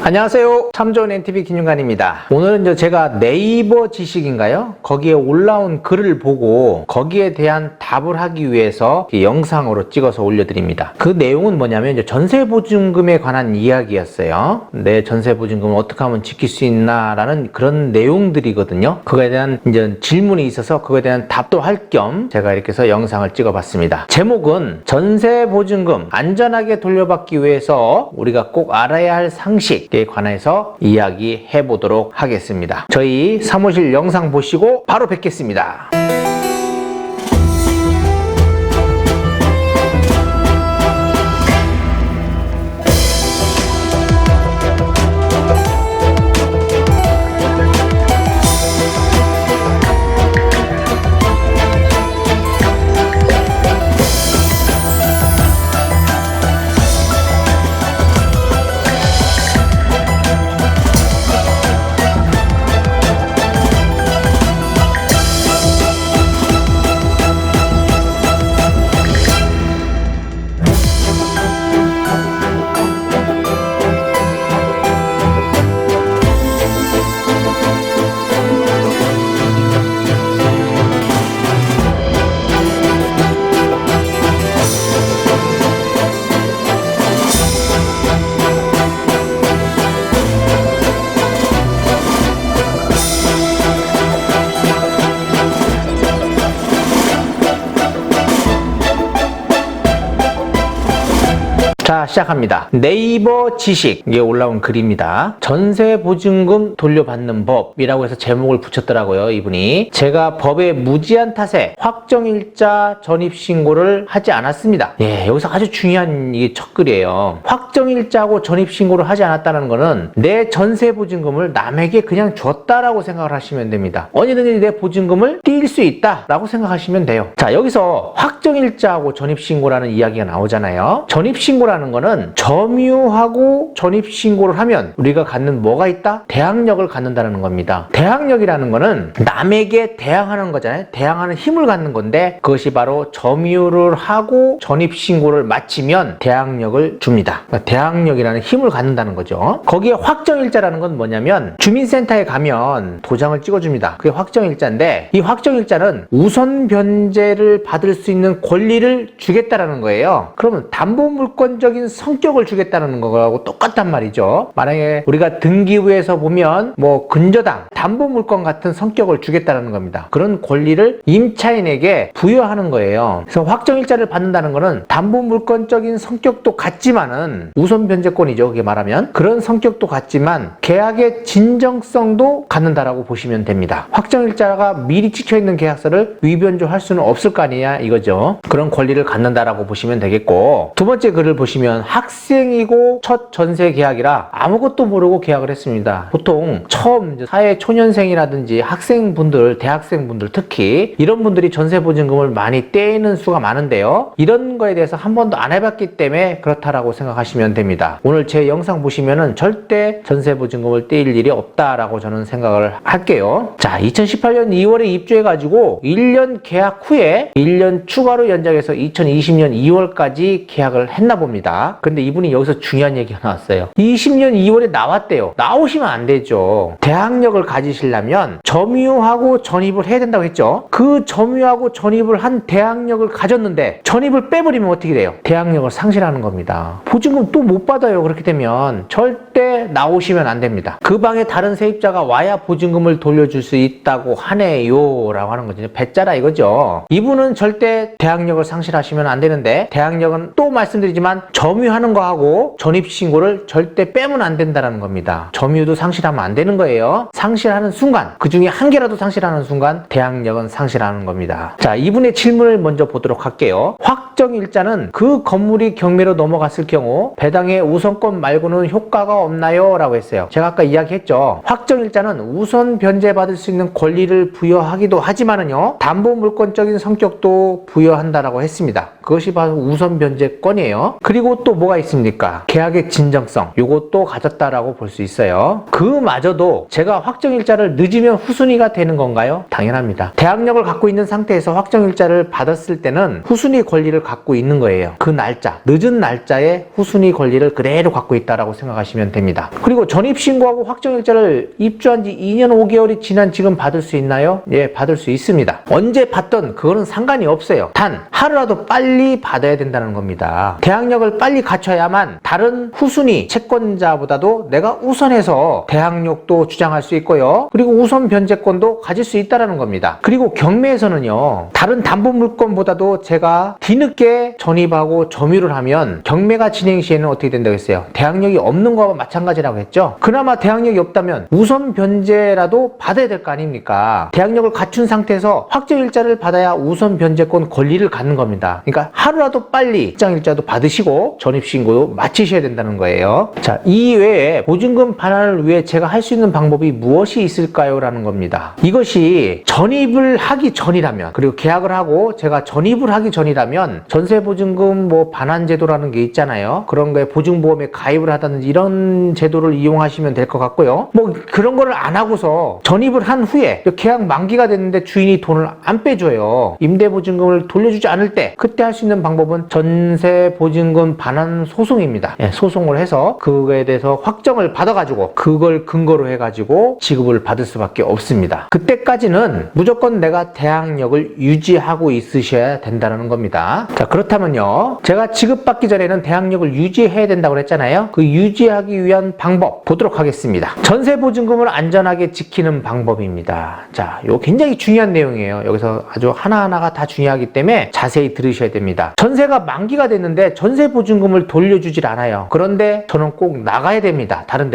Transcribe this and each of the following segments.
안녕하세요. 참 좋은 NTV 김윤관입니다. 오늘은 제가 네이버 지식인가요? 거기에 올라온 글을 보고 거기에 대한 답을 하기 위해서 영상으로 찍어서 올려드립니다. 그 내용은 뭐냐면 전세보증금에 관한 이야기였어요. 내 전세보증금을 어떻게 하면 지킬 수 있나 라는 그런 내용들이거든요. 그거에 대한 질문이 있어서 그거에 대한 답도 할 겸 제가 이렇게 해서 영상을 찍어봤습니다. 제목은 전세보증금 안전하게 돌려받기 위해서 우리가 꼭 알아야 할 상식에 관해서 이야기해 보도록 하겠습니다. 저희 사무실 영상 보시고 바로 뵙겠습니다. 자, 시작합니다. 네이버 지식에 올라온 글입니다. 전세보증금 돌려받는 법이라고 해서 제목을 붙였더라고요, 이분이. 제가 법의 무지한 탓에 확정일자 전입신고를 하지 않았습니다. 여기서 아주 중요한 이게 첫 글이에요. 확정일자하고 전입신고를 하지 않았다는 거는 내 전세보증금을 남에게 그냥 줬다라고 생각을 하시면 됩니다. 언제든지 내 보증금을 뛸 수 있다라고 생각하시면 돼요. 자, 여기서 확정일자하고 전입신고라는 이야기가 나오잖아요. 전입신고라는 거는 점유하고 전입신고를 하면 우리가 갖는 뭐가 있다? 대항력을 갖는다는 겁니다. 대항력이라는 거는 남에게 대항하는 거잖아요. 대항하는 힘을 갖는 건데 그것이 바로 점유를 하고 전입신고를 마치면 대항력을 줍니다. 그러니까 대항력이라는 힘을 갖는다는 거죠. 거기에 확정일자라는 건 뭐냐면 주민센터에 가면 도장을 찍어줍니다. 그게 확정일자인데 이 확정일자는 우선 변제를 받을 수 있는 권리를 주겠다라는 거예요. 그러면 담보물권적인 성격을 주겠다는 거하고 똑같단 말이죠. 만약에 우리가 등기부에서 보면 근저당, 담보물권 같은 성격을 주겠다는 겁니다. 그런 권리를 임차인에게 부여하는 거예요. 그래서 확정일자를 받는다는 거는 담보물권적인 성격도 같지만은 우선 변제권이죠. 그게 말하면 그런 성격도 같지만 계약의 진정성도 갖는다라고 보시면 됩니다. 확정일자가 미리 찍혀있는 계약서를 위변조할 수는 없을 거 아니냐 이거죠. 그런 권리를 갖는다라고 보시면 되겠고, 두 번째 글을 보시면 학생이고 첫 전세 계약이라 아무것도 모르고 계약을 했습니다. 보통 처음 사회 초년생이라든지 학생분들, 대학생분들 특히 이런 분들이 전세보증금을 많이 떼이는 수가 많은데요. 이런 거에 대해서 한 번도 안 해봤기 때문에 그렇다라고 생각하시면 됩니다. 오늘 제 영상 보시면은 절대 전세보증금을 떼일 일이 없다라고 저는 생각을 할게요. 자, 2018년 2월에 입주해가지고 1년 계약 후에 1년 추가로 연장해서 2020년 2월까지 계약을 했나 봅니다. 근데 이분이 여기서 중요한 얘기가 나왔어요. 20년 2월에 나왔대요. 나오시면 안 되죠. 대항력을 가지시려면 점유하고 전입을 해야 된다고 했죠. 그 점유하고 전입을 한 대항력을 가졌는데 전입을 빼버리면 어떻게 돼요? 대항력을 상실하는 겁니다. 보증금 또 못 받아요. 그렇게 되면 절대 나오시면 안 됩니다. 그 방에 다른 세입자가 와야 보증금을 돌려줄 수 있다고 하네요 라고 하는 거죠. 배짜라 이거죠. 이분은 절대 대항력을 상실하시면 안 되는데, 대항력은 또 말씀드리지만 점유하는 거하고 전입신고를 절대 빼면 안 된다는 겁니다. 점유도 상실하면 안 되는 거예요. 상실하는 순간, 그 중에 한 개라도 상실하는 순간 대항력은 상실하는 겁니다. 자, 이분의 질문을 먼저 보도록 할게요. 확정일자는 그 건물이 경매로 넘어갔을 경우 배당의 우선권 말고는 효과가 없나요? 라고 했어요. 제가 아까 이야기했죠. 확정일자는 우선 변제받을 수 있는 권리를 부여하기도 하지만은요, 담보물권적인 성격도 부여한다라고 했습니다. 그것이 바로 우선 변제권이에요. 그리고 또 뭐가 있습니까? 계약의 진정성, 요것도 가졌다라고 볼 수 있어요. 그마저도 제가 확정일자를 늦으면 후순위가 되는 건가요? 당연합니다. 대항력을 갖고 있는 상태에서 확정일자를 받았을 때는 후순위 권리를 갖고 있는 거예요. 그 날짜, 늦은 날짜에 후순위 권리를 그대로 갖고 있다라고 생각하시면 됩니다. 그리고 전입신고하고 확정일자를 입주한 지 2년 5개월이 지난 지금 받을 수 있나요? 예, 받을 수 있습니다. 언제 받던 그거는 상관이 없어요. 단 하루라도 빨리 받아야 된다는 겁니다. 대항력을 빨리 갖춰야만 다른 후순위 채권자보다도 내가 우선해서 대항력도 주장할 수 있고요. 그리고 우선 변제권도 가질 수 있다는 겁니다. 그리고 경매에서는요, 다른 담보물권보다도 제가 뒤늦게 전입하고 점유를 하면 경매가 진행 시에는 어떻게 된다고 했어요? 대항력이 없는 거와 마찬가지라고 했죠. 그나마 대항력이 없다면 우선 변제라도 받아야 될 거 아닙니까? 대항력을 갖춘 상태에서 확정일자를 받아야 우선 변제권 권리를 갖는 겁니다. 그러니까 하루라도 빨리 확정일자도 받으시고 전입신고도 마치셔야 된다는 거예요. 자, 이 외에 보증금 반환을 위해 제가 할 수 있는 방법이 무엇이 있을까요? 라는 겁니다. 이것이 전입을 하기 전이라면, 그리고 계약을 하고 제가 전입을 하기 전이라면 전세보증금 뭐 반환제도라는 게 있잖아요. 그런 거에 보증보험에 가입을 하다든지 이런 제도를 이용하시면 될 것 같고요. 뭐 그런 거를 안 하고서 전입을 한 후에 계약 만기가 됐는데 주인이 돈을 안 빼줘요. 임대보증금을 돌려주지 않을 때 그때 할 수 있는 방법은 전세보증금 반환 소송입니다. 예, 소송을 해서 그거에 대해서 확정을 받아가지고 그걸 근거로 해가지고 지급을 받을 수밖에 없습니다. 그때까지는 무조건 내가 대항력을 유지하고 있으셔야 된다는 겁니다. 자, 그렇다면요, 제가 지급받기 전에는 대항력을 유지해야 된다고 그랬잖아요. 그 유지하기 위한 방법 보도록 하겠습니다. 전세보증금을 안전하게 지키는 방법입니다. 자, 이거 굉장히 중요한 내용이에요. 여기서 아주 하나하나가 다 중요하기 때문에 자세히 들으셔야 됩니다. 전세가 만기가 됐는데 전세보증금을 돌려주질 않아요. 그런데 저는 꼭 나가야 됩니다. 다른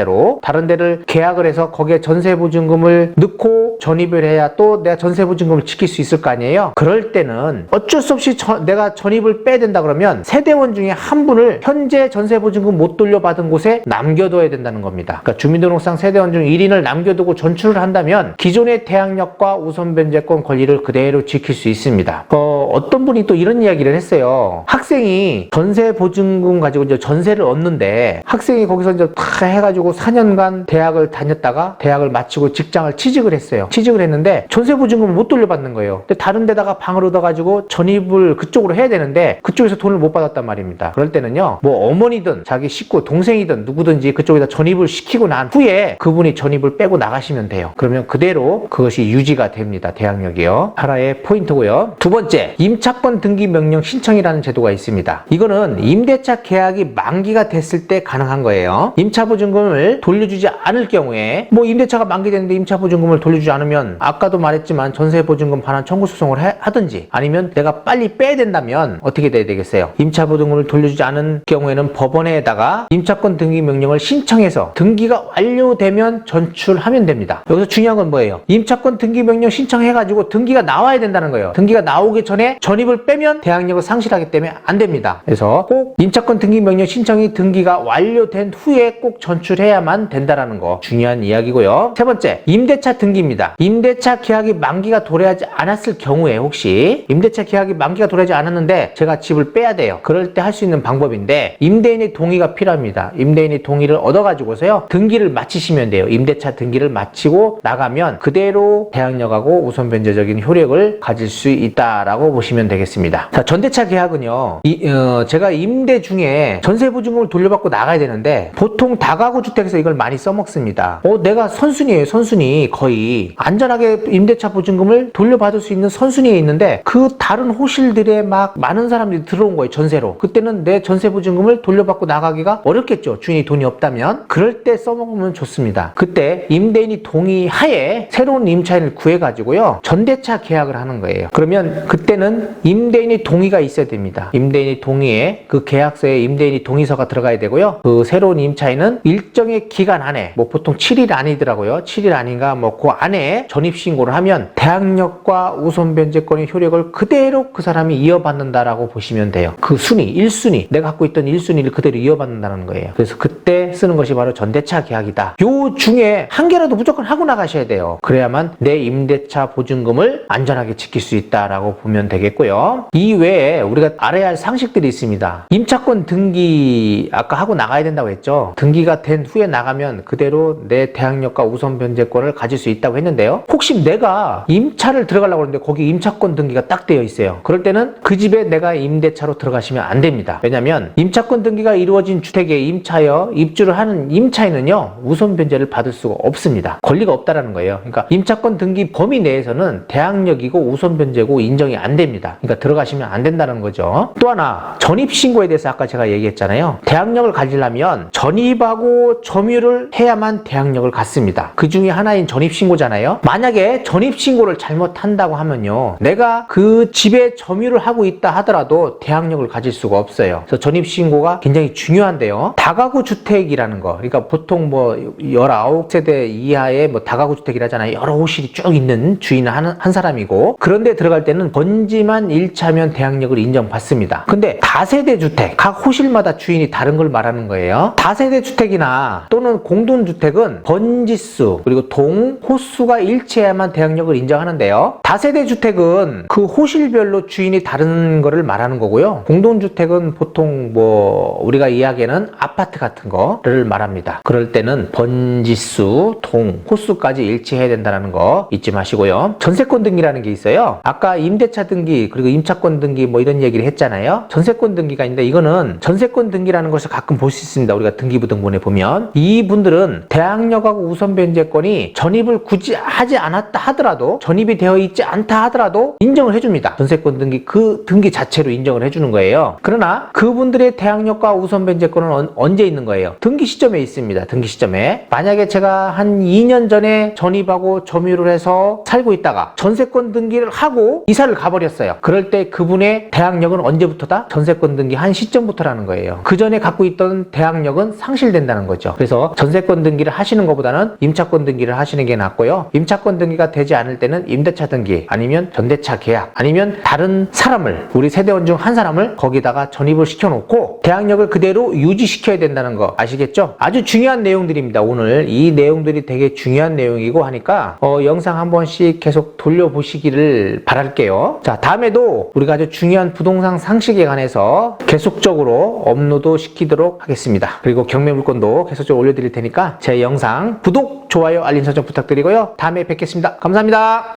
데를 계약을 해서 거기에 전세보증금을 넣고 전입을 해야 또 내가 전세보증금을 지킬 수 있을 거 아니에요. 그럴 때는 어쩔 수 없이 내가 전입을 빼야 된다 그러면 세대원 중에 한 분을 현재 전세보증금 못 돌려받은 곳에 남겨둬야 된다는 겁니다. 그러니까 주민등록상 세대원 중 1인을 남겨두고 전출을 한다면 기존의 대항력과 우선변제권 권리를 그대로 지킬 수 있습니다. 어떤 분이 또 이런 이야기를 했어요. 학생이 전세보증금 가지고 이제 전세를 얻는데 학생이 거기서 이제 다 해가지고 4년간 대학을 다녔다가 대학을 마치고 직장을 취직을 했어요. 취직을 했는데 전세보증금을 못 돌려받는 거예요. 근데 다른 데다가 방을 얻어가지고 전입을 그쪽으로 해야 되는데 그쪽에서 돈을 못 받았단 말입니다. 그럴 때는요, 뭐 어머니든 자기 식구, 동생이든 누구든지 그쪽에다 전입을 시키고 난 후에 그분이 전입을 빼고 나가시면 돼요. 그러면 그대로 그것이 유지가 됩니다. 대항력이요. 하나의 포인트고요. 두 번째, 임차권 등기 명령 신청이라는 제도가 있습니다. 이거는 임대차 계약이 만기가 됐을 때 가능한 거예요. 임차보증금을 돌려주지 않을 경우에, 뭐 임대차가 만기됐는데 임차보증금을 돌려주지 않으면 아까도 말했지만 전세보증금 반환 청구 소송을 하든지, 아니면 내가 빨리 빼야 된다면 어떻게 돼야 되겠어요? 임차보증금을 돌려주지 않은 경우에는 법원에다가 임차권 등기 명령을 신청해서 등기가 완료되면 전출하면 됩니다. 여기서 중요한 건 뭐예요? 임차권 등기 명령 신청해가지고 등기가 나와야 된다는 거예요. 등기가 나오기 전에 전입을 빼면 대항력을 상실하기 때문에 안 됩니다. 그래서 꼭 임차권 등기 명령 신청이 등기가 완료된 후에 꼭 전출해야만 된다는 거 중요한 이야기고요. 세 번째, 임대차 등기입니다. 임대차 계약이 만기가 도래하지 않았을 경우에, 혹시 임대차 계약이 만기가 도래하지 않았는데 제가 집을 빼야 돼요. 그럴 때 할 수 있는 방법인데 임대인의 동의가 필요합니다. 임대인의 동의를 얻어가지고서요, 등기를 마치시면 돼요. 임대차 등기를 마치고 나가면 그대로 대항력하고 우선변제적인 효력을 가질 수 있다라고 보시면 되겠습니다. 자, 전대차 계약은요, 제가 임대 중에 전세보증금을 돌려받고 나가야 되는데 보통 다가구 주택에서 이걸 많이 써먹습니다. 내가 선순위예요. 선순위. 거의 안전하게 임대차 보증금을 돌려받을 수 있는 선순위에 있는데 그 다른 호실들에 막 많은 사람들이 들어온 거예요. 전세로. 그때는 내 전세보증금을 돌려받고 나가기가 어렵겠죠. 주인이 돈이 없다면. 그럴 때 써먹으면 좋습니다. 그때 임대인이 동의하에 새로운 임차인을 구해가지고요, 전대차 계약을 하는 거예요. 그러면 그때는 임대인이 동의가 있어야 됩니다. 임대인이 동의에, 그 계약서에 임대인이 동의서가 들어가야 되고요. 그 새로운 임차인은 일정의 기간 안에, 뭐 보통 7일 아니더라고요. 7일 아닌가 뭐 그 안에 전입신고를 하면 대항력과 우선변제권의 효력을 그대로 그 사람이 이어받는다라고 보시면 돼요. 그 순위, 1순위, 내가 갖고 있던 1순위를 그대로 이어받는다는 거예요. 그래서 그때 쓰는 것이 바로 전대차 계약이다. 요 중에 한 개라도 무조건 하고 나가셔야 돼요. 그래야만 내 임대차 보증금을 안전하게 지킬 수 있다라고 보면 되겠고요. 이 외에 우리가 알아야 할 상식들이 있습니다. 임차권 등기 아까 하고 나가야 된다고 했죠. 등기가 된 후에 나가면 그대로 내 대항력과 우선 변제권을 가질 수 있다고 했는데요. 혹시 내가 임차를 들어가려고 하는데 거기 임차권 등기가 딱 되어 있어요. 그럴 때는 그 집에 내가 임대차로 들어가시면 안 됩니다. 왜냐하면 임차권 등기가 이루어진 주택에 임차여 입주를 하는 임차인은요, 우선 변제를 받을 수가 없습니다. 권리가 없다라는 거예요. 그러니까 임차권 등기 범위 내에서는 대항력이고 우선 변제고 인정이 안 됩니다. 그러니까 들어가시면 안 된다는 거죠. 또 하나, 전입신고에 대해서 아까 제가 얘기했잖아요. 대항력을 가지려면 전입하고 점유를 해야만 대항력을 갖습니다. 그 중에 하나인 전입신고잖아요. 만약에 전입신고를 잘못한다고 하면요, 내가 그 집에 점유를 하고 있다 하더라도 대항력을 가질 수가 없어요. 그래서 전입신고가 굉장히 중요한데요. 다가구 주택이라는 거, 그러니까 보통 뭐 19세대 이하의 뭐 다가구 주택이라잖아요. 여러 호실이 쭉 있는 주인은 한 사람이고, 그런데 들어갈 때는 번지만 1차면 대항력을 인정받습니다. 근데 다세대 주택, 각 호실마다 주인이 다른 걸 말하는 거예요. 다세대 주택이나 또는 공동주택은 번지수 그리고 동, 호수가 일치해야만 대항력을 인정하는데요. 다세대 주택은 그 호실별로 주인이 다른 거를 말하는 거고요. 공동주택은 보통 뭐 우리가 이야기하는 아파트 같은 거를 말합니다. 그럴 때는 번지수, 동, 호수까지 일치해야 된다는 거 잊지 마시고요. 전세권 등기라는 게 있어요. 아까 임대차 등기 그리고 임차권 등기 뭐 이런 얘기를 했잖아요. 전세권 등기가 있는데 이거는 전세권 등기라는 것을 가끔 볼 수 있습니다. 우리가 등기부등본에 보면 이분들은 대항력하고 우선 변제권이 전입을 굳이 하지 않았다 하더라도, 전입이 되어 있지 않다 하더라도 인정을 해줍니다. 전세권 등기 그 등기 자체로 인정을 해주는 거예요. 그러나 그분들의 대항력과 우선 변제권은 언제 있는 거예요? 등기 시점에 있습니다. 등기 시점에. 만약에 제가 한 2년 전에 전입하고 점유를 해서 살고 있다가 전세권 등기를 하고 이사를 가버렸어요. 그럴 때 그분의 대항력은 언제부터다? 전세권 등기 한 시점부터라는 거예요. 그 전에 갖고 있던 대항력은 상실된다는 거죠. 그래서 전세권 등기를 하시는 것보다는 임차권 등기를 하시는 게 낫고요. 임차권 등기가 되지 않을 때는 임대차 등기, 아니면 전대차 계약, 아니면 다른 사람을, 우리 세대원 중 한 사람을 거기다가 전입을 시켜놓고 대항력을 그대로 유지시켜야 된다는 거 아시겠죠? 아주 중요한 내용들입니다. 오늘 이 내용들이 되게 중요한 내용이고 하니까 영상 한 번씩 계속 돌려보시기를 바랄게요. 자, 다음에도 우리가 아주 중요한 부동산 상식에 관해서 계속적으로 업로드 시키도록 하겠습니다. 그리고 경매물건도 계속적으로 올려드릴 테니까 제 영상 구독, 좋아요, 알림 설정 부탁드리고요. 다음에 뵙겠습니다. 감사합니다.